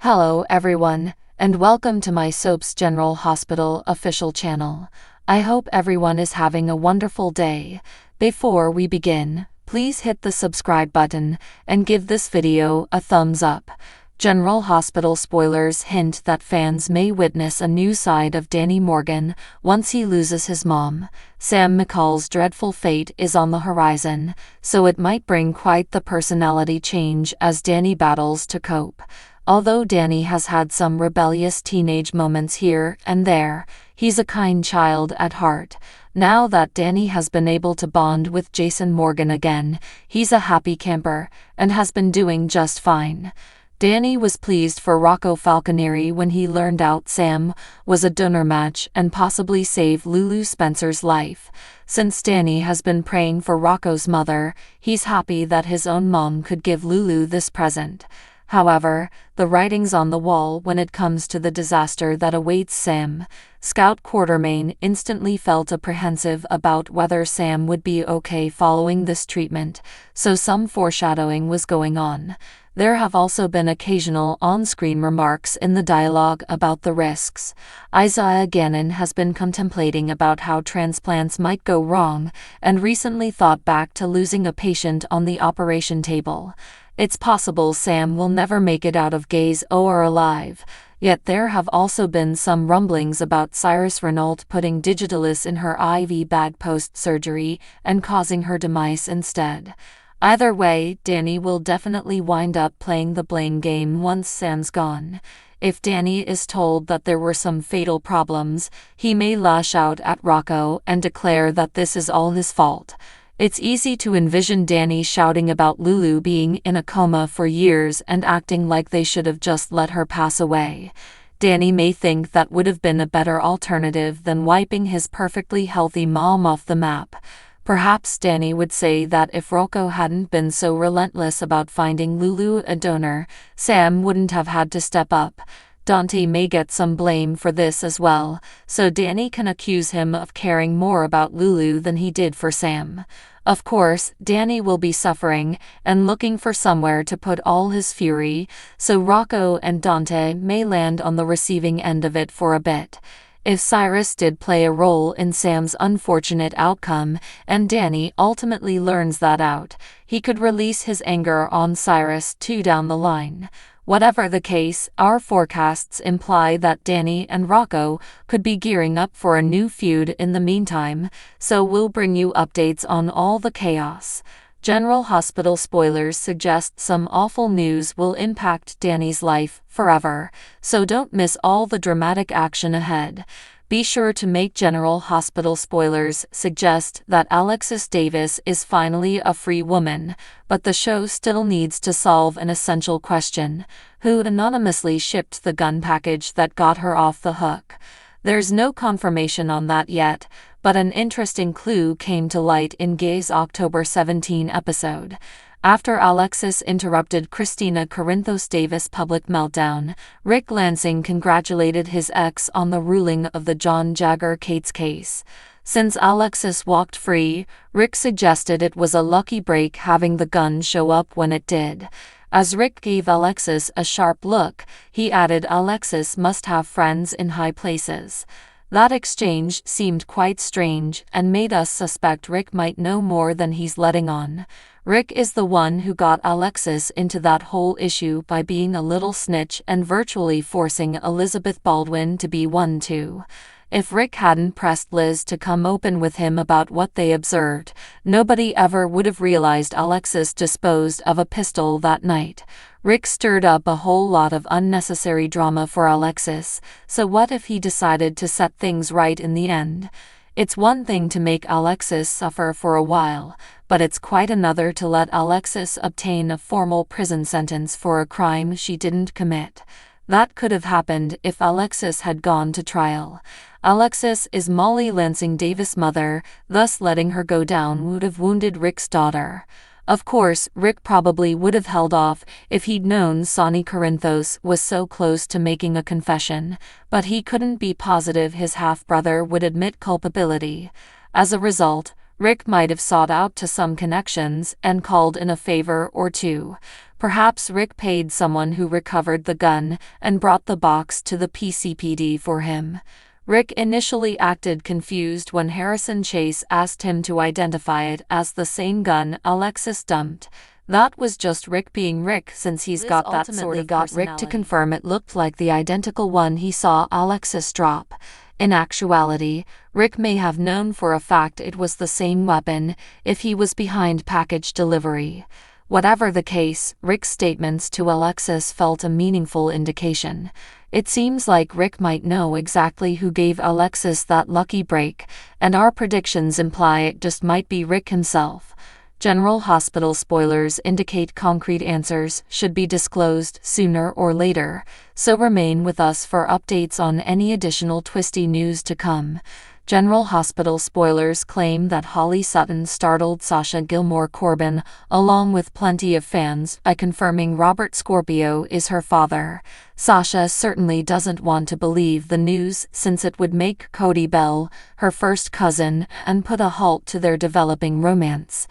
Hello everyone, and welcome to my Soaps General Hospital official channel. I hope everyone is having a wonderful day. Before we begin, please hit the subscribe button and give this video a thumbs up. General Hospital spoilers hint that fans may witness a new side of Danny Morgan once he loses his mom. Sam McCall's dreadful fate is on the horizon, so it might bring quite the personality change as Danny battles to cope. Although Danny has had some rebellious teenage moments here and there, he's a kind child at heart. Now that Danny has been able to bond with Jason Morgan again, he's a happy camper and has been doing just fine. Danny was pleased for Rocco Falconeri when he learned out Sam was a donor match and possibly save Lulu Spencer's life. Since Danny has been praying for Rocco's mother, he's happy that his own mom could give Lulu this present. However, the writing's on the wall when it comes to the disaster that awaits Sam. Scout Quartermain instantly felt apprehensive about whether Sam would be okay following this treatment, so some foreshadowing was going on. There have also been occasional on-screen remarks in the dialogue about the risks. Isaiah Gannon has been contemplating about how transplants might go wrong, and recently thought back to losing a patient on the operation table. It's possible Sam will never make it out of Gaze or alive. Yet there have also been some rumblings about Cyrus Renault putting Digitalis in her IV bag post-surgery and causing her demise instead. Either way, Danny will definitely wind up playing the blame game once Sam's gone. If Danny is told that there were some fatal problems, he may lash out at Rocco and declare that this is all his fault. It's easy to envision Danny shouting about Lulu being in a coma for years and acting like they should have just let her pass away. Danny may think that would have been a better alternative than wiping his perfectly healthy mom off the map. Perhaps Danny would say that if Rocco hadn't been so relentless about finding Lulu a donor, Sam wouldn't have had to step up. Dante may get some blame for this as well, so Danny can accuse him of caring more about Lulu than he did for Sam. Of course, Danny will be suffering and looking for somewhere to put all his fury, so Rocco and Dante may land on the receiving end of it for a bit. If Cyrus did play a role in Sam's unfortunate outcome, and Danny ultimately learns that out, he could release his anger on Cyrus too down the line. Whatever the case, our forecasts imply that Danny and Rocco could be gearing up for a new feud in the meantime, so we'll bring you updates on all the chaos. General Hospital spoilers suggest some awful news will impact Danny's life forever, so don't miss all the dramatic action ahead. Be sure to make General Hospital spoilers suggest that Alexis Davis is finally a free woman, but the show still needs to solve an essential question: who anonymously shipped the gun package that got her off the hook? There's no confirmation on that yet, but an interesting clue came to light in Gay's October 17 episode. After Alexis interrupted Christina Corinthos Davis' public meltdown, Rick Lansing congratulated his ex on the ruling of the John Jagger Cates case. Since Alexis walked free, Rick suggested it was a lucky break having the gun show up when it did. As Rick gave Alexis a sharp look, he added Alexis must have friends in high places. That exchange seemed quite strange and made us suspect Rick might know more than he's letting on. Rick is the one who got Alexis into that whole issue by being a little snitch and virtually forcing Elizabeth Baldwin to be one too. If Rick hadn't pressed Liz to come open with him about what they observed, nobody ever would have realized Alexis disposed of a pistol that night. Rick stirred up a whole lot of unnecessary drama for Alexis, so what if he decided to set things right in the end? It's one thing to make Alexis suffer for a while, but it's quite another to let Alexis obtain a formal prison sentence for a crime she didn't commit. That could have happened if Alexis had gone to trial. Alexis is Molly Lansing Davis' mother, thus letting her go down would have wounded Rick's daughter. Of course, Rick probably would have held off if he'd known Sonny Corinthos was so close to making a confession, but he couldn't be positive his half-brother would admit culpability. As a result, Rick might have sought out to some connections and called in a favor or two. Perhaps Rick paid someone who recovered the gun and brought the box to the PCPD for him. Rick initially acted confused when Harrison Chase asked him to identify it as the same gun Alexis dumped. That was just Rick being Rick, since he's got that sort of got Rick to confirm it looked like the identical one he saw Alexis drop. In actuality, Rick may have known for a fact it was the same weapon if he was behind package delivery. Whatever the case, Rick's statements to Alexis felt a meaningful indication. It seems like Rick might know exactly who gave Alexis that lucky break, and our predictions imply it just might be Rick himself. General Hospital spoilers indicate concrete answers should be disclosed sooner or later, so remain with us for updates on any additional twisty news to come. General Hospital spoilers claim that Holly Sutton startled Sasha Gilmore Corbin, along with plenty of fans, by confirming Robert Scorpio is her father. Sasha certainly doesn't want to believe the news, since it would make Cody Bell her first cousin and put a halt to their developing romance.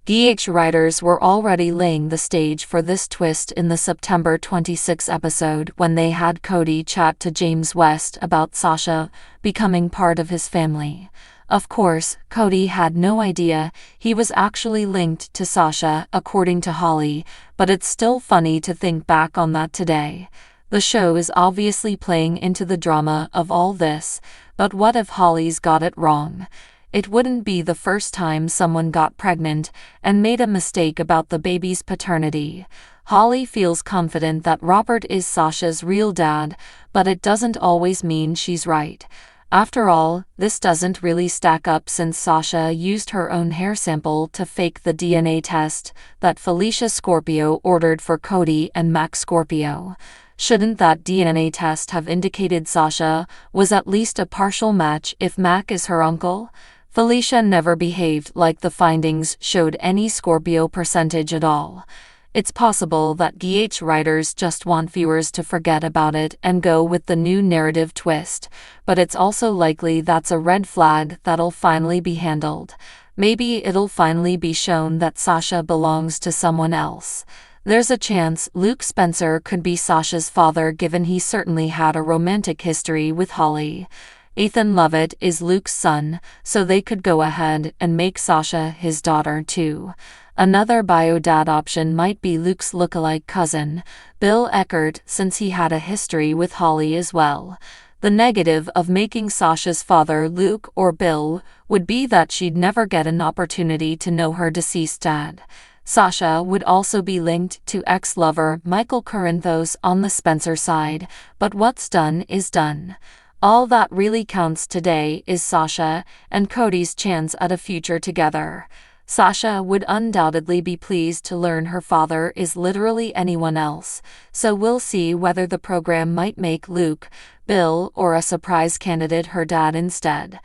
GH writers were already laying the stage for this twist in the September 26 episode when they had Cody chat to James West about Sasha becoming part of his family. Of course, Cody had no idea he was actually linked to Sasha, according to Holly, but it's still funny to think back on that today. The show is obviously playing into the drama of all this, but what if Holly's got it wrong? It wouldn't be the first time someone got pregnant and made a mistake about the baby's paternity. Holly feels confident that Robert is Sasha's real dad, but it doesn't always mean she's right. After all, this doesn't really stack up, since Sasha used her own hair sample to fake the DNA test that Felicia Scorpio ordered for Cody and Max Scorpio. Shouldn't that DNA test have indicated Sasha was at least a partial match if Mac is her uncle? Felicia never behaved like the findings showed any Scorpio percentage at all. It's possible that GH writers just want viewers to forget about it and go with the new narrative twist, but it's also likely that's a red flag that'll finally be handled. Maybe it'll finally be shown that Sasha belongs to someone else. There's a chance Luke Spencer could be Sasha's father, given he certainly had a romantic history with Holly. Ethan Lovett is Luke's son, so they could go ahead and make Sasha his daughter too. Another bio-dad option might be Luke's lookalike cousin, Bill Eckert, since he had a history with Holly as well. The negative of making Sasha's father Luke or Bill would be that she'd never get an opportunity to know her deceased dad. Sasha would also be linked to ex-lover Michael Corinthos on the Spencer side, but what's done is done. All that really counts today is Sasha and Cody's chance at a future together. Sasha would undoubtedly be pleased to learn her father is literally anyone else, so we'll see whether the program might make Luke, Bill, or a surprise candidate her dad instead.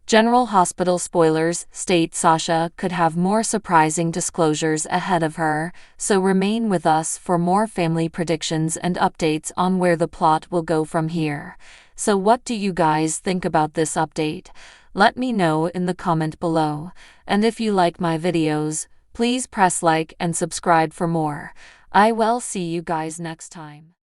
General Hospital spoilers state Sasha could have more surprising disclosures ahead of her, so remain with us for more family predictions and updates on where the plot will go from here. So what do you guys think about this update? Let me know in the comment below, and if you like my videos, please press like and subscribe for more. I will see you guys next time.